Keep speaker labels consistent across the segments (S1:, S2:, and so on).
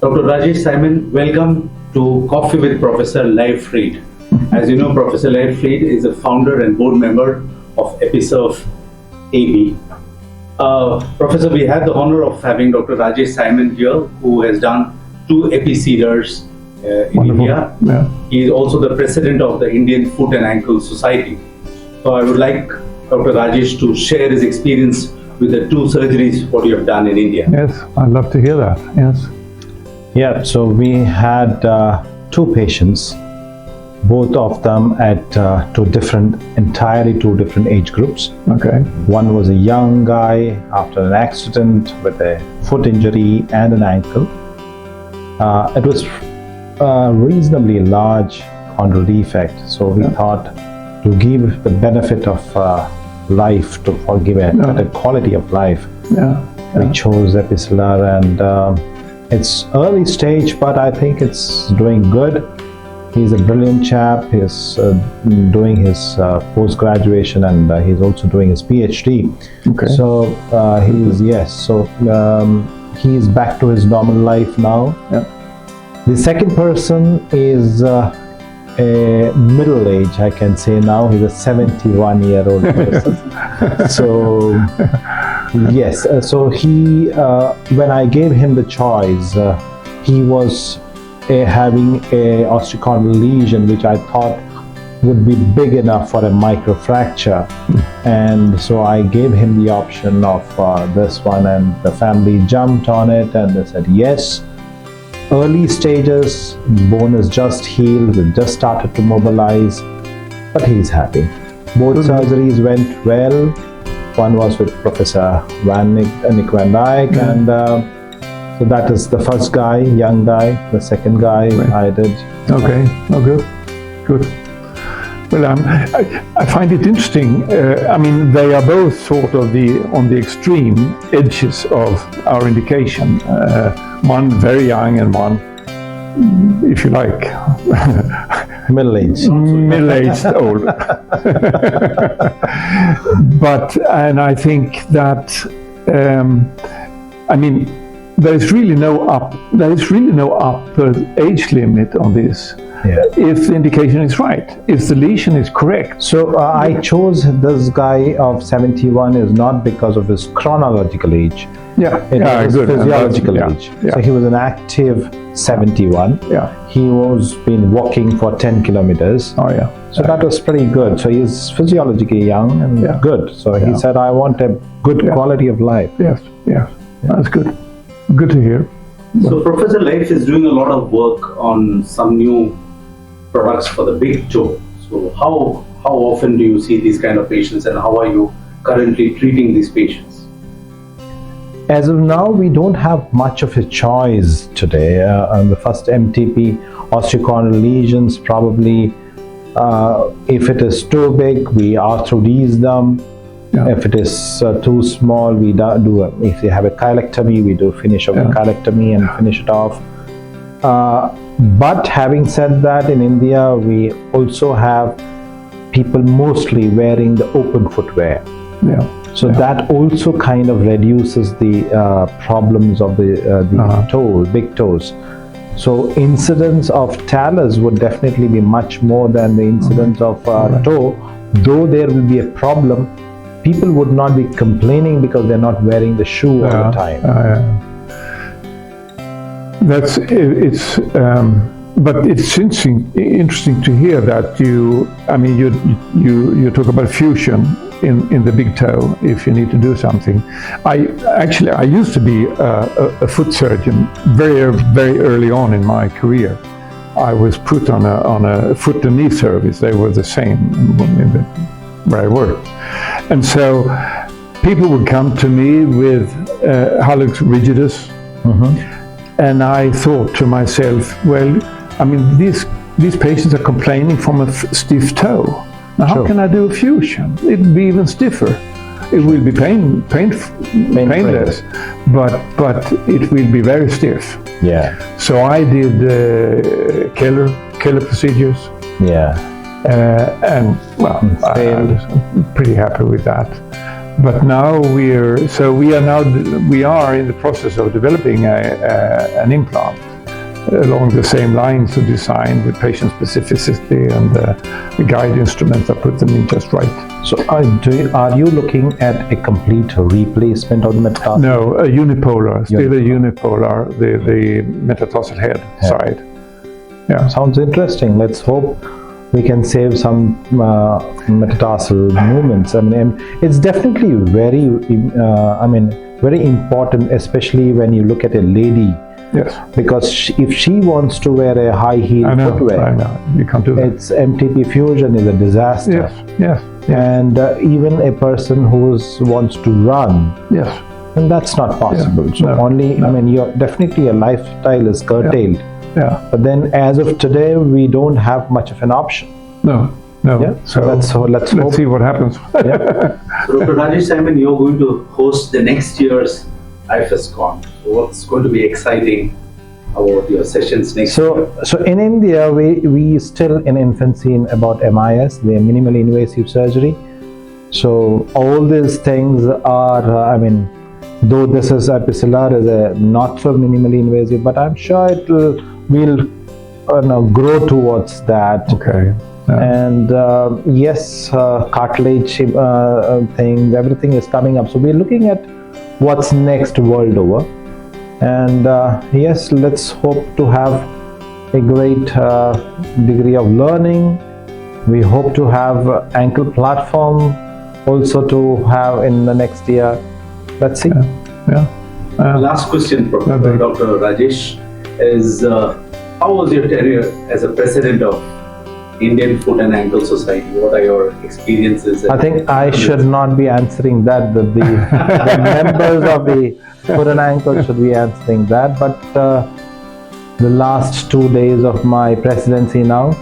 S1: Dr. Rajesh, welcome to Coffee with Professor Leif Ryd. As you know, Professor Leif Ryd is the founder and board member of Episurf AB. Professor, we have the honor of having Dr. Rajesh here, who has done 2 episealers in India.
S2: Yeah.
S1: He is also the president of the Indian Foot and Ankle Society. So I would like Dr. Rajesh to share his experience with the 2 surgeries what you have done in India.
S2: Yes, I'd love to hear that. Yes.
S3: Yeah, so we had 2 patients, both of them at entirely two different age groups.
S2: Okay.
S3: One was a young guy after an accident with a foot injury and an ankle. It was a reasonably large chondral defect, so we thought to give the benefit of life, to give a better quality of life, we chose Episealer, and it's early stage, but I think it's doing good. He's a brilliant chap. He's doing his post-graduation, and he's also doing his PhD.
S2: Okay.
S3: So he's back to his normal life now.
S2: Yeah.
S3: The second person is a middle age, I can say now. He's a 71-year-old person. So yes, so he, when I gave him the choice, he was having a osteochondral lesion, which I thought would be big enough for a microfracture. And so I gave him the option of this one, and the family jumped on it and they said yes. Early stages, bone is just healed, we've just started to mobilize, but he's happy. Both surgeries went well. One was with Professor Nick Van Dyke, and so that is the first guy, young guy. The second guy I did.
S2: Okay, good. Well, I find it interesting. I mean, they are both sort of on the extreme edges of our indication. One very young and one, if you like, middle-aged old. And I think that I mean, there is really no upper age limit on this.
S3: Yeah.
S2: If the indication is right, if the lesion is correct.
S3: So I chose this guy of 71 is not because of his chronological age. It was his physiological age. So he was an active 71. He was been walking for 10 kilometers. So that was pretty good. So he's physiologically young and good. So he said, I want a good quality of life.
S2: Yes. That's good. Good to hear.
S1: So Professor Leif is doing a lot of work on some new products for the big toe. So how often do you see these kind of patients, and how are you currently treating these patients?
S3: As of now, we don't have much of a choice today. On the first MTP, osteochondral lesions, probably if it is too big, we arthrodese them. If it is too small, we do if they have a 𝗘𝗁𝗁𝗃𝗃, we do finish of a 𝗘𝗁𝗃𝗃 and finish it off. But having said that, in India, we also have people mostly wearing the open footwear. So that also kind of reduces the problems of the toe, big toes. So incidence of talus would definitely be much more than the incidence of toe. Though there will be a problem, people would not be complaining because they're not wearing the shoe all the time.
S2: But it's interesting to hear that you talk about fusion in the big toe if you need to do something. I used to be a foot surgeon very early on in my career. I was put on a foot and knee service. They were the same where I worked, and so people would come to me with hallux rigidus. And I thought to myself, well, I mean, these patients are complaining from a stiff toe. Now, how can I do a fusion? It will be even stiffer. It will be painless, but it will be very stiff. So I did Kellar procedures. And well, I was pretty happy with that. But now we are in the process of developing an implant along the same lines of design with patient specificity and the guide instruments that put them in just right.
S3: So are you looking at a complete replacement of the metatarsal?
S2: No, a unipolar, still a unipolar, the metatarsal head side. Yeah.
S3: Sounds interesting. Let's hope we can save some metatarsal movements. I mean, it's definitely very, very important, especially when you look at a lady.
S2: Yes.
S3: Because if she wants to wear a high heel footwear,
S2: I know, you can't do that.
S3: Its MTP fusion is a disaster.
S2: Yes.
S3: And even a person who wants to run, and that's not possible. So definitely your lifestyle is curtailed.
S2: Yeah.
S3: But then as of today, we don't have much of an option.
S2: No.
S3: Yeah. So let's
S2: see what happens.
S1: Yeah. So Dr. Rajesh Simon, you're going to host the next year's IFSCon. So what's going to be exciting about your sessions next year?
S3: So in India, we still in infancy about MIS, the minimally invasive surgery. So all these things are, though this is episealer is a not so minimally invasive, but I'm sure we'll grow towards that.
S2: Okay. Yeah.
S3: And yes, cartilage things, everything is coming up. So we're looking at what's next world over. And yes, let's hope to have a great degree of learning. We hope to have ankle platform also to have in the next year. Let's see.
S1: Last question, Dr. Rajesh, is how was your tenure as a president of Indian Foot and Ankle Society? What are your experiences?
S3: I think I should not be answering that. The members of the Foot and Ankle should be answering that. But the last 2 days of my presidency now,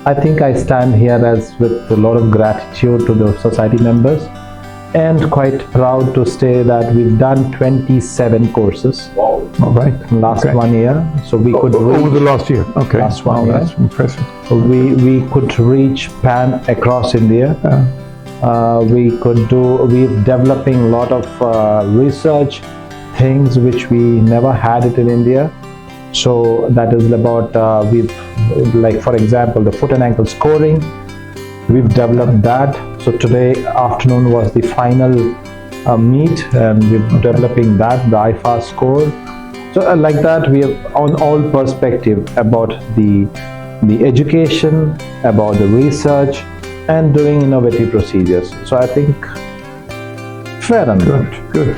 S3: I think I stand here with a lot of gratitude to the society members, and quite proud to say that we've done 27 courses.
S1: Wow.
S2: All right.
S3: Last 1 year. So we could reach,
S2: over the last year. Okay.
S3: Last 1 year.
S2: That's impressive.
S3: So we could reach pan across India. We're developing a lot of research things which we never had it in India. So that is about like for example the foot and ankle scoring. We've developed that. So today afternoon was the final meet, and we're developing that, the 𝗖𝗹𝗁 score. So like that, we have on all perspective about the education, about the research, and doing innovative procedures. So I think fair enough.
S2: Good.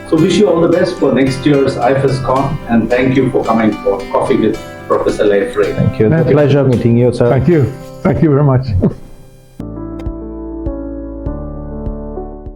S1: So wish you all the best for next year's IFSCon, and thank you for coming for Coffee with Professor Leif Ryd.
S3: Thank you. It's a pleasure meeting you, sir.
S2: Thank you very much.